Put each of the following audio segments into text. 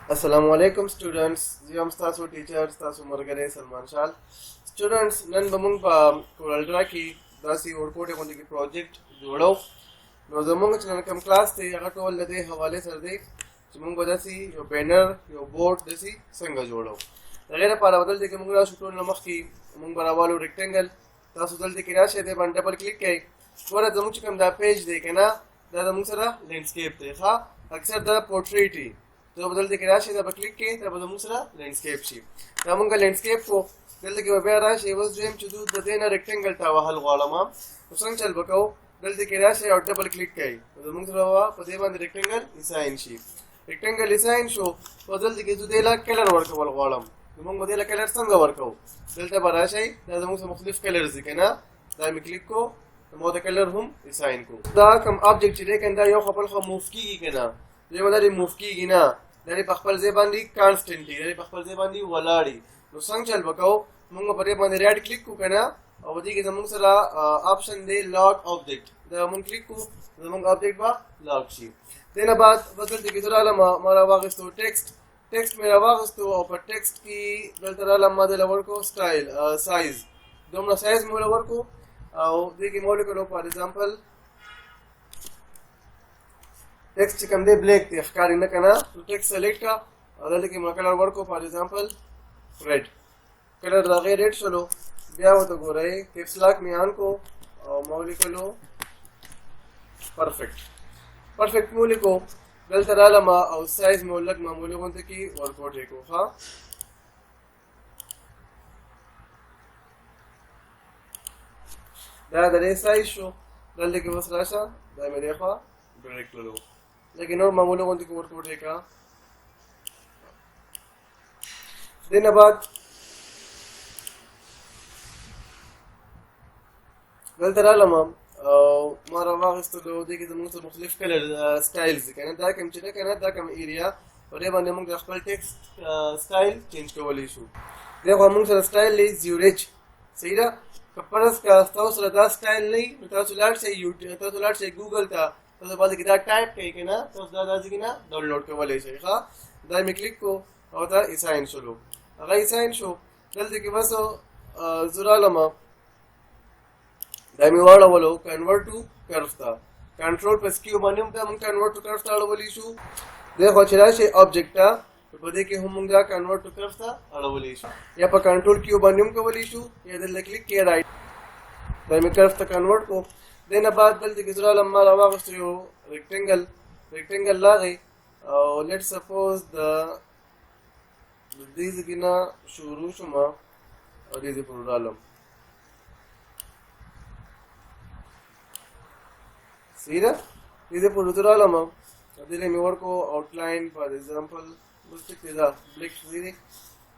Assalamualaikum students. Ziam stasu teacher stasu margare Salman Shal. Students nan bamung pa Coraldra ki dasi workout kon ki project जोड़ो नो जमंग चलन कम क्लास थे अगर तो लदे हवाले सर दे चमंग बदसी यो बैनर यो बोर्ड दसी संग जोड़ो अगर पारा बदल दे के मंगला शुटो नमक की मंग बरावालो रेक्टेंगल तासु दल दे किरा शे दे बन डबल क्लिक के वरा जमंग चकम दा पेज दे के ना दा जमंग सरा लैंडस्केप दे खा अक्सर दा पोर्ट्रेट ही तो बदल दे किरा शे दा क्लिक के दा जमंग सरा लैंडस्केप शी दा मंग लैंडस्केप को दल दे के बेरा शे वस जेम चुदू ददेना रेक्टेंगल ता वहल गालमा उसंग चल बकाओ दल्दी के राशि और डबल क्लिक कई तो मुंग रवा पदे बंद rectangle design she rectangle design show तो दल्दी के जुदेला कलर वर्क वल गालम तो मुंग बदेला कलर संग वर्क हो दल्ता बराशई दा मुंग से मुख्तलिफ कलर्स दिकना दा में क्लिक को तो मोद कलर हम डिजाइन को दा कम ऑब्जेक्ट चिरे कंदा यो खपल ख मूव की कना जे मदारी मूव की गिना दारी पखपल जे बांदी कांस्टेंटली दारी पखपल जे बांदी वलाडी तो संग चल बकाओ मुंग पदे बंद राइट क्लिक को कना और दी के जमुंग सरा ऑप्शन दे लॉक ऑब्जेक्ट जमुंग क्लिक को जमुंग ऑब्जेक्ट बा लॉक शी देना बाद बदल दी के जरा लमा मारा वागस तो टेक्स्ट मेरा वागस तो और टेक्स्ट की दलतरा लमा दे लवर को स्टाइल साइज दोनों साइज मोला वर को और दी के मोले को फॉर एग्जांपल टेक्स्ट कम दे ब्लैक ते अखकारी न कना तो टेक्स्ट सेलेक्ट का और दल के कलर वर को फॉर एग्जांपल रेड कलर लगे रेड चलो ब्या हो तो गो रहे कैप्स लॉक में आन को और मौलिक को लो परफेक्ट मौलिक को गलत राला मा और साइज मौलिक मा मौलिक होते की वर्कआउट है को हाँ दा दरे साइज शो गलत के बस राशा दा मेरे खा डायरेक्ट लो लेकिन और मामूलिक होते की वर्कआउट है का दिन बाद गलत रालमा मारा वागस तो देखिए तो मुझसे मुख्तलिफ कलर स्टाइल्स कहना था कम चले कहना था कम एरिया और ये बंदे मुझे अखबार टेक्स्ट स्टाइल चेंज कर वाली शू देखो हम मुझसे स्टाइल ले ज़्यूरिच सही ना कपड़स का स्टाउस रहा स्टाइल नहीं तो सुलाट से यूट्यूब तो सुलाट से गूगल था तो बाद कितना टाइप कहीं के ना तो दादा जी की ना डाउनलोड कर वाले से हाँ दाई में क्लिक को और था इसाइन शो अगर इसाइन शो जल्दी के बस ज़ुरालमा दामी वाला वालो कन्वर्ट टू कर्व था कंट्रोल प्लस क्यू मानियम था हम कन्वर्ट टू कर्व था वाली इशू देखो चला से ऑब्जेक्ट था तो पदे के हम मुंगा कन्वर्ट टू कर्व था वाली इशू या पर कंट्रोल क्यू मानियम का वाली इशू या दल क्लिक किया राइट दामी कर्व था कन्वर्ट को देना बाद दल के जरा लम्बा लवा वस्तु रेक्टेंगल ला गई और लेट्स सपोज द दिस गिना शुरू शुमा और ये प्रोग्राम सीधा इधर पुरुतरा लमा अदिले मेवर को आउटलाइन फॉर एग्जांपल मुझे किधर ब्लैक सीधे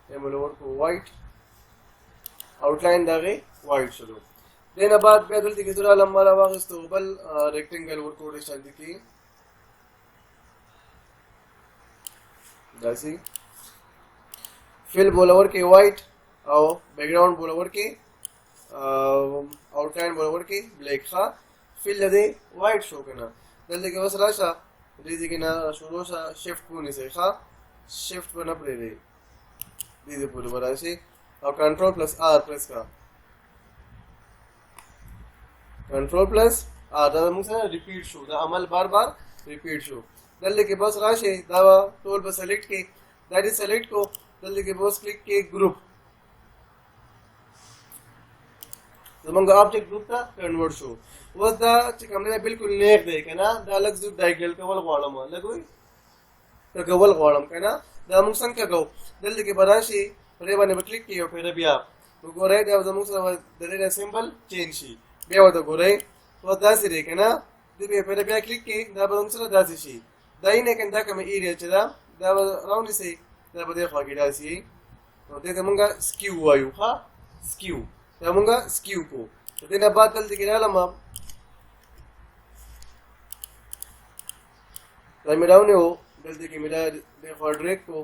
ये मेवर को वाइट आउटलाइन दागे वाइट चलो देना बाद पैदल दिखे जरा लंबा लंबा तो बल रेक्टेंगल वर्क कोड शादी की जैसी फिल बोलवर के वाइट और बैकग्राउंड बोलवर के आउटलाइन बोलवर के ब्लैक खा फिल लदे वाइट शो करना जल्दी के बस राशा रीजी के ना शुरू सा शिफ्ट को नहीं से खा शिफ्ट बना पड़े रे रीजी पूरी बरा से और कंट्रोल प्लस आर प्रेस का कंट्रोल प्लस आर दादा मुझसे रिपीट शो दा अमल बार रिपीट शो जल्दी के बस राशे दावा टोल पर सेलेक्ट के दैट इज सेलेक्ट को जल्दी के बस क्लिक के ग्रुप जमंगा ऑब्जेक्ट ग्रुप था कन्वर्ट शो वस दा चिकमने बिल्कुल नेक दे के ना दा लग जु डायगल के वल गोलम लगोई तो गवल गोलम के ना दा मुंग का गो जल्दी के बराशी रे बने क्लिक कियो फिर बिया तो गोरे दा जमुंग से दरे सिंबल चेंज शी बिया तो गोरे तो दा सिरे के ना दिबे फिर बिया क्लिक के दा बंग से दा शी दाई ने कंदा कम एरिया चला दा राउंड से दा बदे खागी दा सी तो दे मुंगा स्क्यू आयु हा स्क्यू तमुंगा स्क्यू को तो देना बाद जल्दी के लमा मैं डाउन हो जल्दी के मेरा देखो ड्रैग को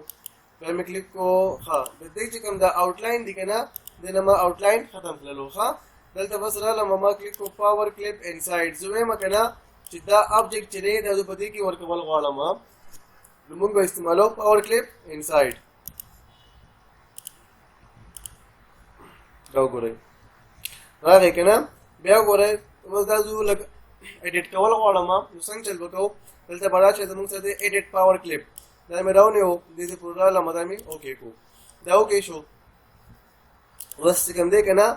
मैं क्लिक को हाँ देख चिकम दा आउटलाइन दिखे ना देना मा आउटलाइन खत्म कर लो हाँ जल्दी बस रहा लमा मा क्लिक को पावर क्लिप इनसाइड जो है मकना चिदा ऑब्जेक्ट चले दा जो पति की वर्क वाला मा موږ به استعمالو پاور کلیپ انساید دا وګورئ راغی که نه بیا وګورئ اوس دا زه لږ ایډیټ کول غواړم نو څنګه چل به کوو دلته به راشئ زموږ سره دی ایډیټ پاور کلیپ دا مې راونیو داسې پورې راغلم دا مې اوکې کړو دا اوکې شو اوس چې کوم دی که نه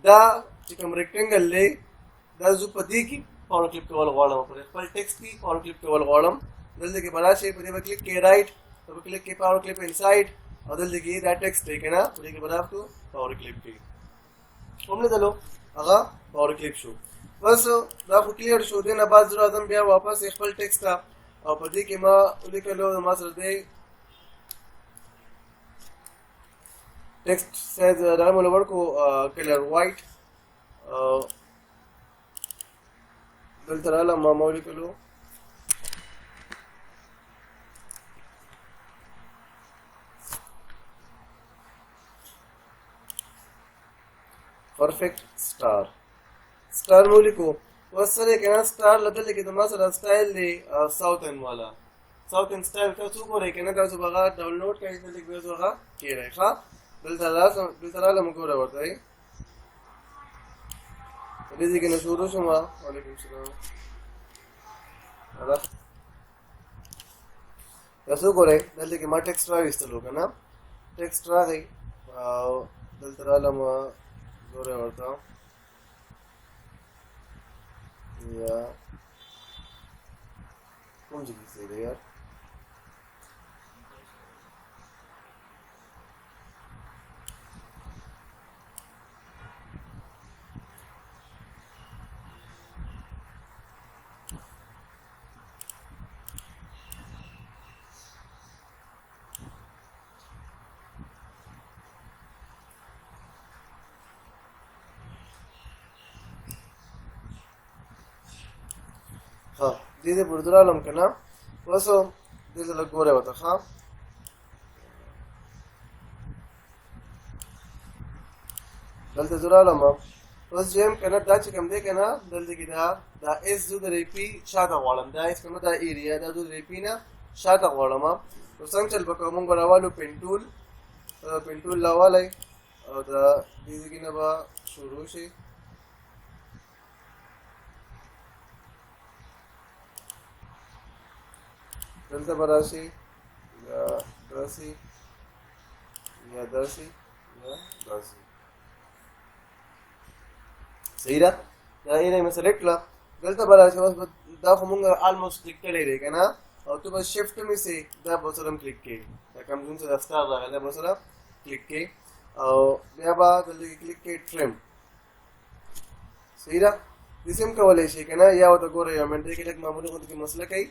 دا چې کوم ریکټنګل دی دا زه په دې کې پاور کلیپ کول غواړم په خپل ټیکسټ کې پاور کلیپ کول غواړم دلته کې به راشئ په دې به کلیک کړئ رایټ په کلیک کې پاور کلیپ انساید او دلته کې دا ټیکسټ دی که نه په دې کې به راکړو پاور کلیپ کې وملیدلو هغه پاور کلیپ شو بس دا خو کلیر شو دې نه بعد زه راځم بیا واپس خپل ټیکسټ ته او په دې کې ما ولیکلو ما سره دی ټیکسټ سایز دا مې ورکو کلر وایټ دلته راغلم ما ولیکلو perfect star star مو لیکو اوس سره کنه star لدل کې د ما سره سټایل دی ساوثن والا ساوثن سټایل تاسو ګورئ کنه تاسو هغه ډاونلوډ کړئ د لیک ویډیو هغه کیږي ښه دلته راځم ګورئ ورته دې کې نه شروع شوم وعلیکم السلام هغه تاسو ګورئ دلته کې ما ټیکسټ راوستلو کنه ټیکسټ راغی او دلته راځم ګورئ ورته یا کوم ځای کې دی یار ها دې پورې درالم که نه اوس دلته لږ ګورئ ورته ښه دلته زه راغلم اوس دویم که نه دا چې کوم دی که نه دلته کې دا ایس زه د ریپي شاته غواړم دا ایس که نه دا ایریا دا زه د ریپي نه شاته غواړم نو څنګه چل به کوو مونږ به راوالو پین ټول راوالی او دا دې ځای کې نه به شروع شي دلته به راشي یا داسې یا داسې یا داسې صحیح ده دا ایریا مې سلیکټ کړه دلته به راشي اوس دا خو مونږ آلموسټ کلیک کړی دی که نه او ته به شفټ مې سي دا به سره هم کلیک کړي دا کوم زون سره سټار راغلی دا به سره کلیک کړي او بیا به دلته کې کلیک کړي ټریم صحیح ده داسې هم کولی شي که نه یا ورته ګورئ یو منټ کې لږ معمولي غوندې کې مسله کوي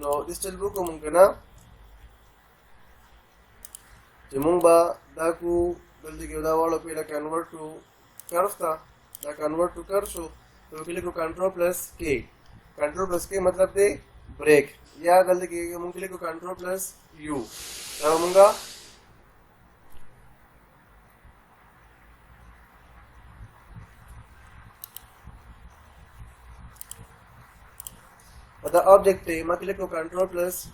نو ډیجیټل بوک مونږ که نه چې مونږ به دا کو دلته کې دا واړو پهله کنورټ ټو کرف ته دا کنورټ ټو کر شو نو کې لیکو کنټرول پلس کې کنټرول پلس کې مطلب دی بریک یا دلته کې مونږ لیکو کنټرول پلس یو دا مونږ the object है मैं क्लिक को कंट्रोल प्लस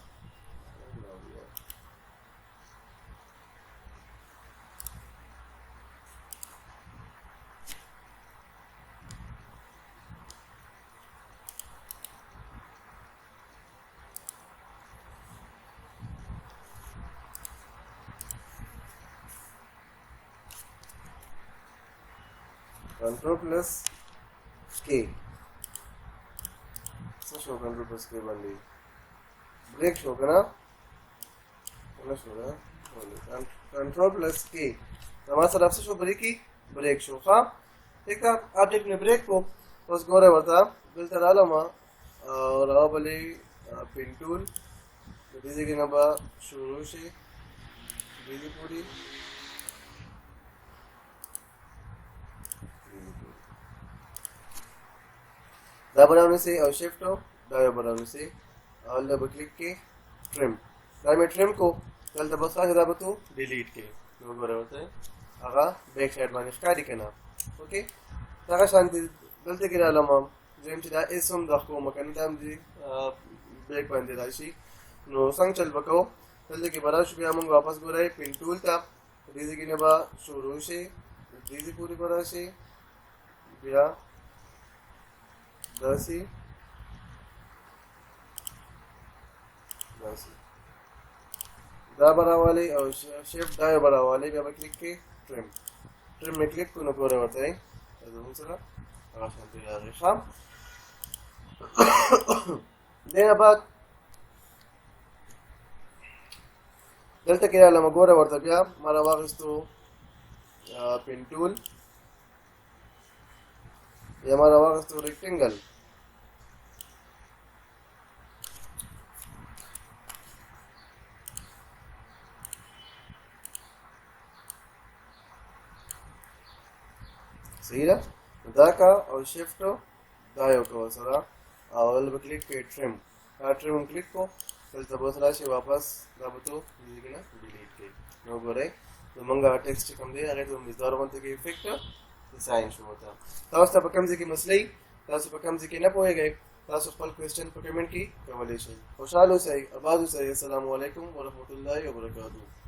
के शो कंट्रोल प्लस के बंदी ब्रेक शो करना शो कंट्रोल प्लस के हमारे तरफ से शो ब्रेक शो हाँ ठीक है ऑब्जेक्ट ने ब्रेक को बस गोरे बता बिल तराला मा और अब वाले पिन टूल दीजिए कि ना बा शुरू से दीजिए पूरी دا बनाने से और शिफ्ट हो دا बनाने से और डबल क्लिक के ट्रिम دا में ट्रिम को कल बस का जरा तो डिलीट के नो बराबर है आगा बैक साइड में ښکاری کنا ओके دا शांति دلته کې رااله ما زم چې دا اسم د خو مکنه دام دي بیک باندې راشي नो संग चल बको दलते के बरा शुबिया मंग वापस गोराई पिन टूल था दीदी की नबा शुरू से दीदी पूरी बरा से बिया दसी दसी दा बरा वाले और शेप दाएं बरा वाले भी अब क्लिक के ट्रिम में क्लिक को नकोरे होता है तो दूसरा आसान तो यार शाम देना बाद दलते के लमा गोरा वर्ता बिया मारा वागस्तो पिन टूल ये हमारा वागस्तो रेक्टेंगल सही है दा का और शिफ्ट दायो को सरा और क्लिक के ट्रिम क्लिक को कल तबसरा से वापस दाबतो दीदी ना डिलीट के नो गोरे तो मंगा टेक्स्ट कम दे अगर तो मिसदार बनते के इफेक्ट साइन शो होता तास्त पकम की मसले तास्त पकम के न पोए गए तास्त फल क्वेश्चन पर कमेंट की कवलेशन खुशहाल हो सही आबाद हो सही अस्सलाम वालेकुम व रहमतुल्लाहि व बरकातहू।